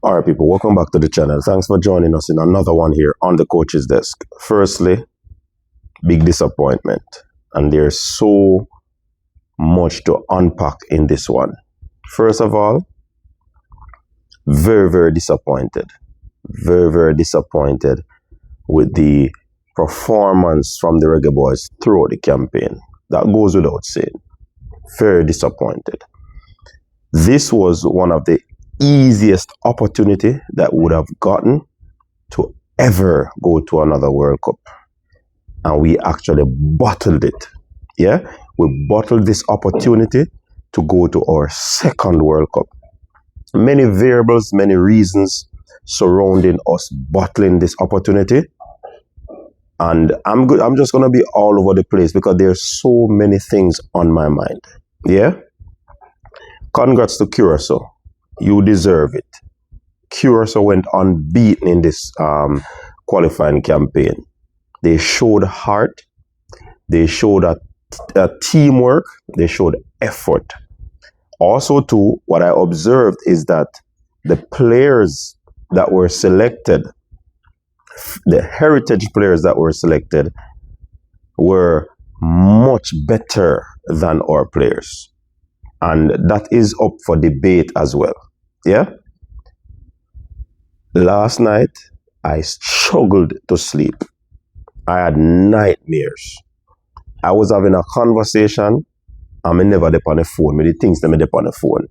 All right, people, welcome back to the channel. Thanks for joining us in another one here on the coach's desk. Firstly, big disappointment. And there's so much to unpack in this one. First of all, very, very disappointed. Very disappointed with the performance from the Reggae Boys throughout the campaign. That goes without saying. Very disappointed. This was one of the easiest opportunity that would have gotten to ever go to another World Cup. And we actually bottled it. Yeah, we bottled this opportunity to go to our second World Cup. Many variables, many reasons surrounding us bottling this opportunity. And I'm just going to be all over the place because there's so many things on my mind. Yeah? Congrats to Curacao. You deserve it. Curacao went unbeaten in this qualifying campaign. They showed heart. They showed a teamwork. They showed effort. Also, too, what I observed is that the players that were selected, the heritage players that were selected, were much better than our players. And that is up for debate as well. Yeah? Last night, I struggled to sleep. I had nightmares. I was having a conversation, and I never dep on the phone. The things that I dep on the phone.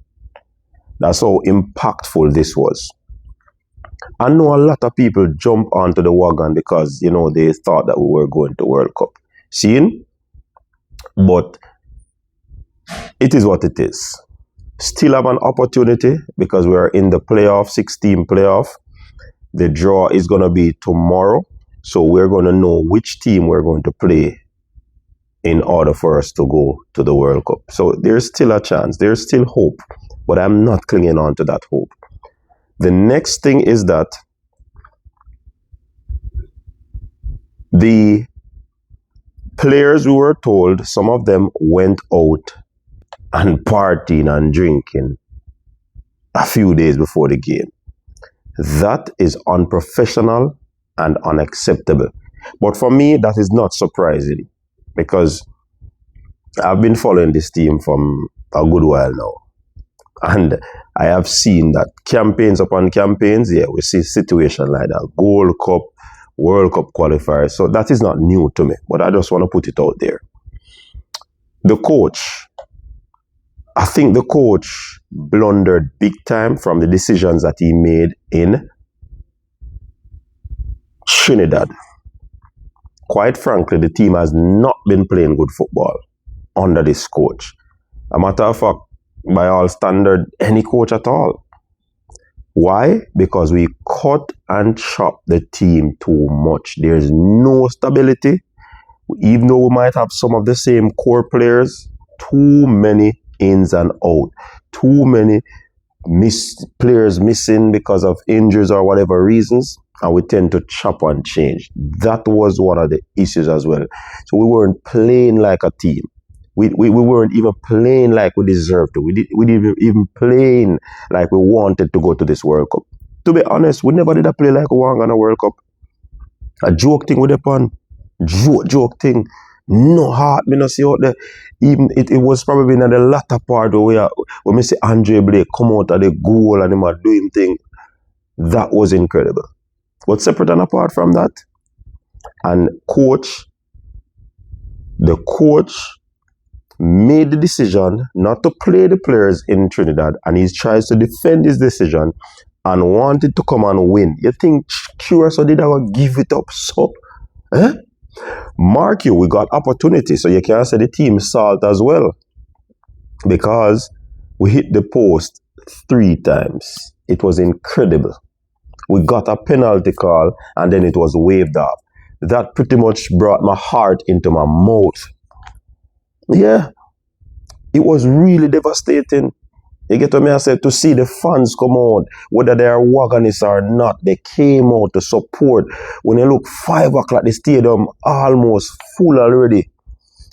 That's how impactful this was. I know a lot of people jump onto the wagon because, they thought that we were going to World Cup. Seeing? But it is what it is. Still have an opportunity because we are in the playoff, 16 playoff. The draw is going to be tomorrow. So we're going to know which team we're going to play in order for us to go to the World Cup. So there's still a chance. There's still hope. But I'm not clinging on to that hope. The next thing is that the players, we were told, some of them went out and partying and drinking a few days before the game. That is unprofessional and unacceptable. But for me, that is not surprising because I've been following this team from a good while now. And I have seen that campaigns upon campaigns, we see situations like that. Gold Cup, World Cup qualifiers. So that is not new to me, but I just want to put it out there. The coach, I think the coach blundered big time from the decisions that he made in Trinidad. Quite frankly, the team has not been playing good football under this coach. A matter of fact, by all standard, any coach at all. Why? Because we cut and chop the team too much. There's no stability. Even though we might have some of the same core players, too many ins and out. Too many players missing because of injuries or whatever reasons. And we tend to chop and change. That was one of the issues as well. So we weren't playing like a team. We weren't even playing like we deserved to. We didn't even playing like we wanted to go to this World Cup. To be honest, we never did a play like we want on a World Cup. A joke thing with the pan. Joke thing. No heart, me not see out there. Even it was probably in the latter part where when we see Andre Blake come out of the goal and him are doing thing. That was incredible. But separate and apart from that, and the coach made the decision not to play the players in Trinidad, and he tries to defend his decision and wanted to come and win. You think Curacao did I give it up? So, mark you, we got opportunity, so you can't say the team salt as well. Because we hit the post 3 times. It was incredible. We got a penalty call and then it was waved off. That pretty much brought my heart into my mouth. Yeah, it was really devastating. You get what I said? To see the fans come out, whether they are wagonists or not, they came out to support. When you look 5 o'clock, the stadium almost full already,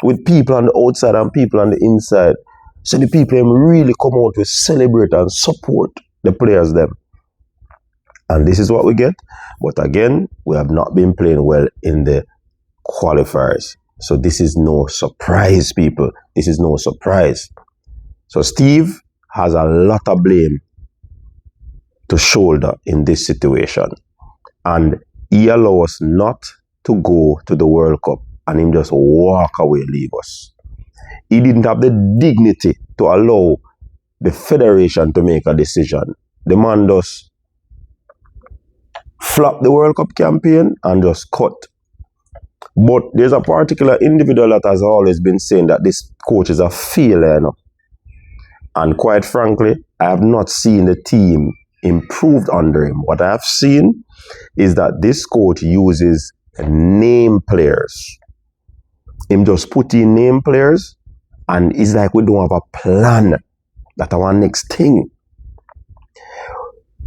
with people on the outside and people on the inside. So the people really come out to celebrate and support the players them. And this is what we get. But again, we have not been playing well in the qualifiers. So this is no surprise, people. This is no surprise. So Steve has a lot of blame to shoulder in this situation. And he allowed us not to go to the World Cup and him just walk away, leave us. He didn't have the dignity to allow the federation to make a decision. The man just flop the World Cup campaign and just cut. But there's a particular individual that has always been saying that this coach is a failure. You know? And quite frankly, I have not seen the team improved under him. What I have seen is that this coach uses name players. Him just put in name players and it's like we don't have a plan. That's our next thing.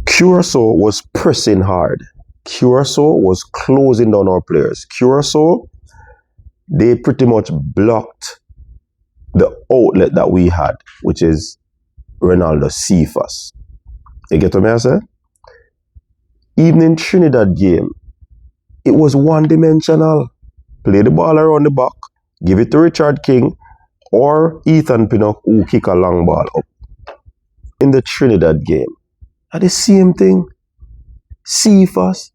Curacao was pressing hard. Curacao was closing down our players. Curacao, they pretty much blocked the outlet that we had, which is Ronaldo Cephas. You get what I say? Even in Trinidad game, it was one-dimensional. Play the ball around the back, give it to Richard King or Ethan Pinnock who kick a long ball up. In the Trinidad game, are the same thing. Cephas.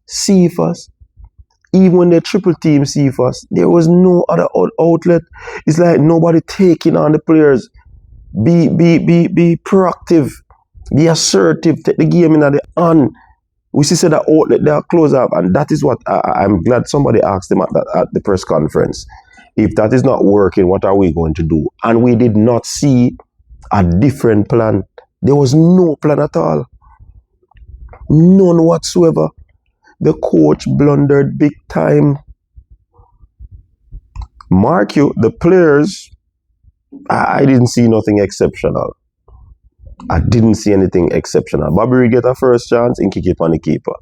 Even when they triple team Cephas, there was no other outlet. It's like nobody taking on the players. Be proactive. Be assertive. Take the game in the hand. We see that outlet they are close up, and that is what I'm glad somebody asked them at the press conference. If that is not working, what are we going to do? And we did not see a different plan. There was no plan at all. None whatsoever. The coach blundered big time. Mark you, the players, I didn't see nothing exceptional. I didn't see anything exceptional. Bobby Reed get a first chance and kick it on the keeper.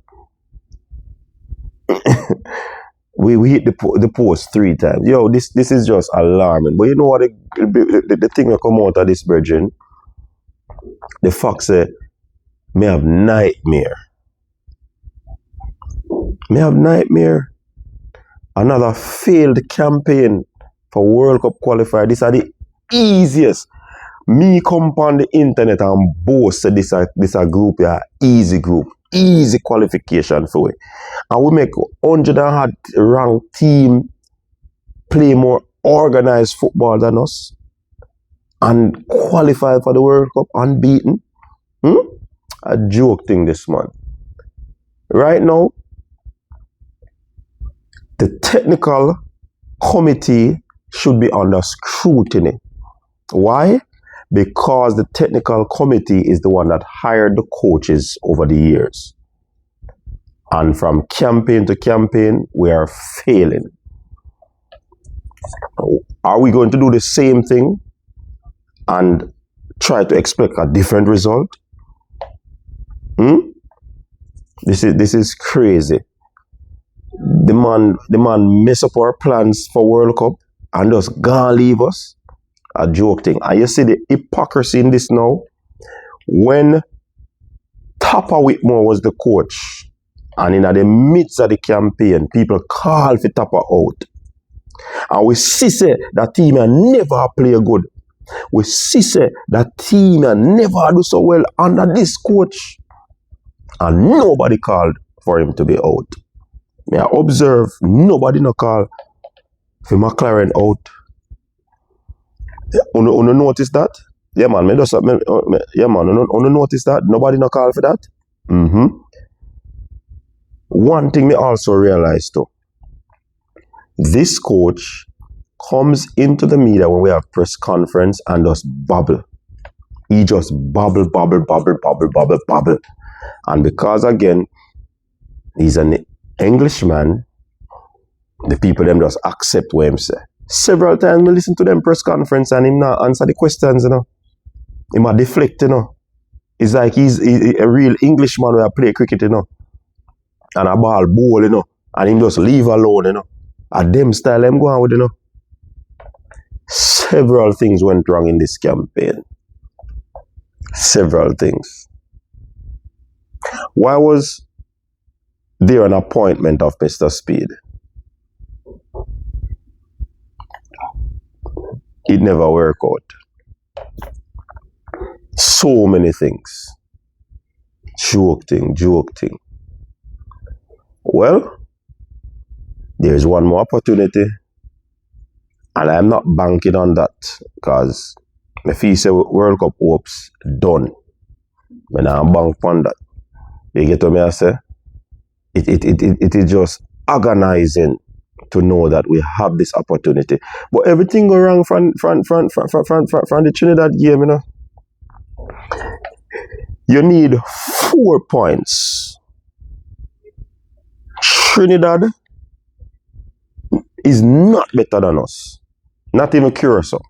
we hit the post 3 times. Yo, this is just alarming. But you know what the thing that come out of this, Virgin? The fox say, may have nightmare. May have nightmare. Another failed campaign for World Cup qualifier. These are the easiest. Me come on the internet and boast that this a group, yeah, easy group, easy qualification for it. And we make 100 ranked team play more organized football than us and qualify for the World Cup unbeaten. A joke thing this month. Right now, the technical committee should be under scrutiny. Why? Because the technical committee is the one that hired the coaches over the years. And from campaign to campaign, we are failing. Are we going to do the same thing and try to expect a different result? This is crazy. The man mess up our plans for World Cup and just gonna leave us. A joke thing. And you see the hypocrisy in this now. When Tapa Whitmore was the coach, and in the midst of the campaign, people call for Tapa out. And we see say that team never play good. We see say that team never do so well under this coach. And nobody called for him to be out. May I observe, nobody no call for McLaren out. You notice that? Yeah, man. Notice that? Nobody no call for that? One thing me also realize too. This coach comes into the media when we have press conference and just babble. He just babble. And because again, he's an Englishman, the people them just accept what him say. Several times we listen to them press conference and him not answer the questions, you know. Him a deflect, you know. It's like he's a real Englishman who play cricket, you know. And a ball, you know. And him just leave alone, you know. A them style them go on with, you know. Several things went wrong in this campaign. Several things. Why was they're an appointment of Mr. Speed. It never worked out. So many things. Joke thing. Well, there's one more opportunity, and I'm not banking on that because if he say World Cup hopes done, when I'm bank on that, you get what me I say? It is just agonizing to know that we have this opportunity, but everything go wrong from the Trinidad game, you know. You need 4 points. Trinidad is not better than us. Not even Curacao.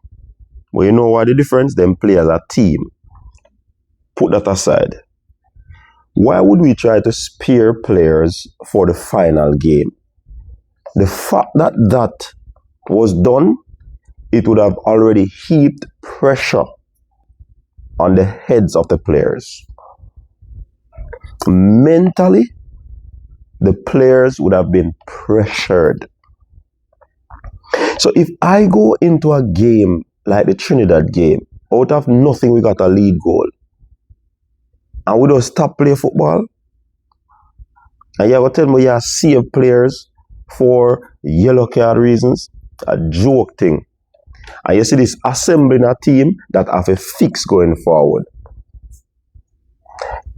But you know what the difference? Them play as a team. Put that aside. Why would we try to spare players for the final game? The fact that that was done, it would have already heaped pressure on the heads of the players. Mentally, the players would have been pressured. So if I go into a game like the Trinidad game, out of nothing we got a lead goal, and we don't stop play football, and you have to tell me you save players for yellow card reasons, a joke thing. And you see this assembling a team that have a fix going forward.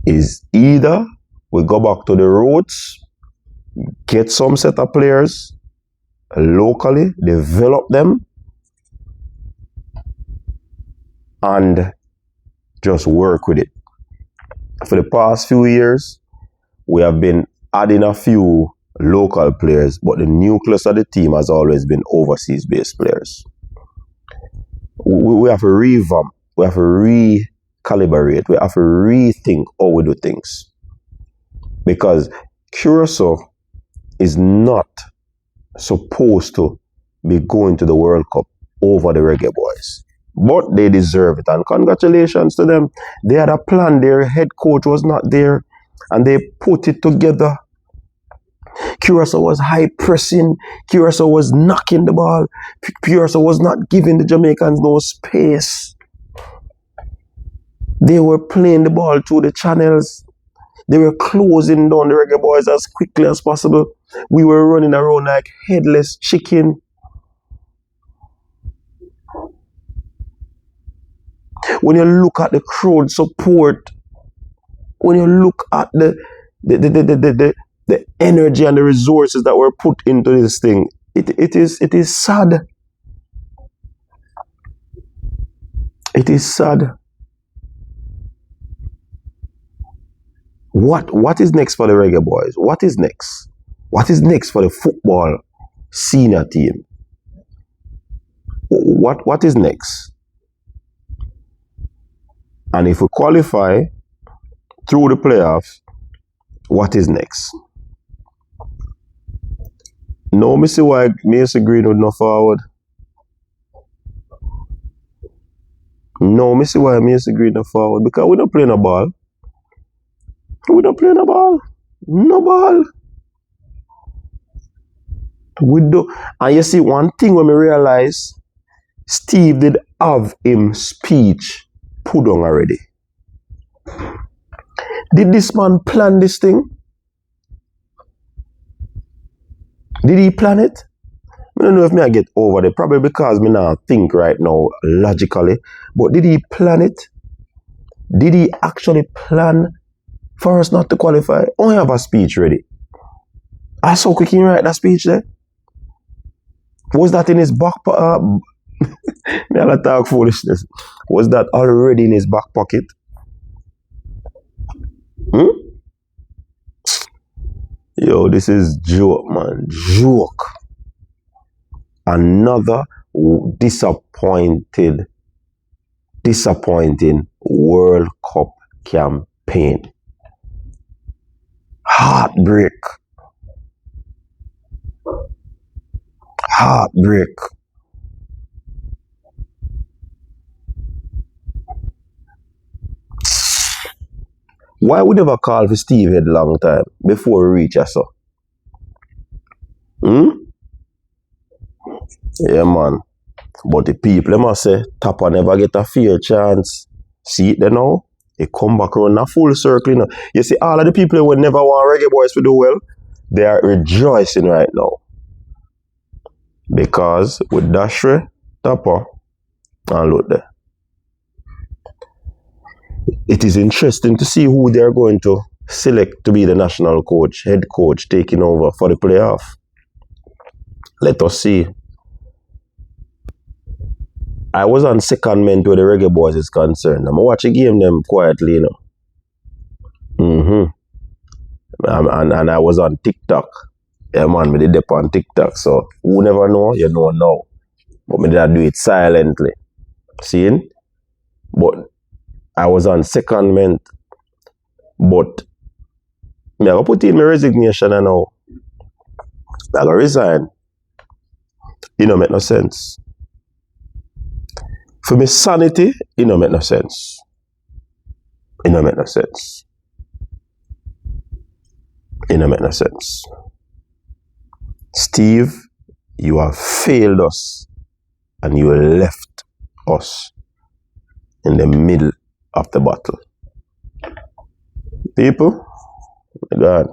Is either we go back to the roots, get some set of players locally, develop them, and just work with it. For the past few years, we have been adding a few local players, but the nucleus of the team has always been overseas-based players. We have to revamp, we have to recalibrate, we have to rethink how we do things. Because Curacao is not supposed to be going to the World Cup over the Reggae Boys. But they deserve it, and congratulations to them. They had a plan, their head coach was not there, and they put it together. Curacao was high pressing, Curacao was knocking the ball, Curacao was not giving the Jamaicans no space. They were playing the ball through the channels. They were closing down the Reggae Boys as quickly as possible. We were running around like headless chicken. When you look at the crowd support, when you look at the energy and the resources that were put into this thing, it is sad. It is sad. What is next for the Reggae Boys? What is next? What is next for the football senior team? What is next? And if we qualify through the playoffs, what is next? No, me see why Mason Greenwood not forward. No, me see why Mason Greenwood not forward. Because we don't play no ball. We don't play no ball. No ball. We do. And you see, one thing when we realize, Steve did have him speech put on already. Did this man plan this thing? Did he plan it? I don't know if I get over it. Probably because me now think right now logically. But did he plan it? Did he actually plan for us not to qualify? I have a speech ready. I saw quick he write that speech there. Was that in his back pocket? Me all talk foolishness. Was that already in his back pocket? Yo, this is joke, man. Joke. Another disappointing World Cup campaign. Heartbreak. Why we never call for Steve Head long time before we reach us? So? Yeah, man. But the people, they must say, Tapa never get a fair chance. See it there now? They come back around a full circle. You know? You see, all of the people who never want Reggae Boys to do well, they are rejoicing right now. Because with Dashre, Tapa, and look there. It is interesting to see who they are going to select to be the national coach, head coach, taking over for the playoff. Let us see. I was on secondment where the Reggae Boys is concerned. I'm watching game them quietly, you know. And I was on TikTok. Yeah, man, me did dip on TikTok. So, who never know, you know now. But me did I do it silently. Seeing? But I was on secondment. But me I go put in my resignation and now. I go resign. It don't make no sense. For me sanity, it don't make no sense. It don't make no sense. It don't make no sense. Steve, you have failed us and you left us in the middle of the battle. People, God.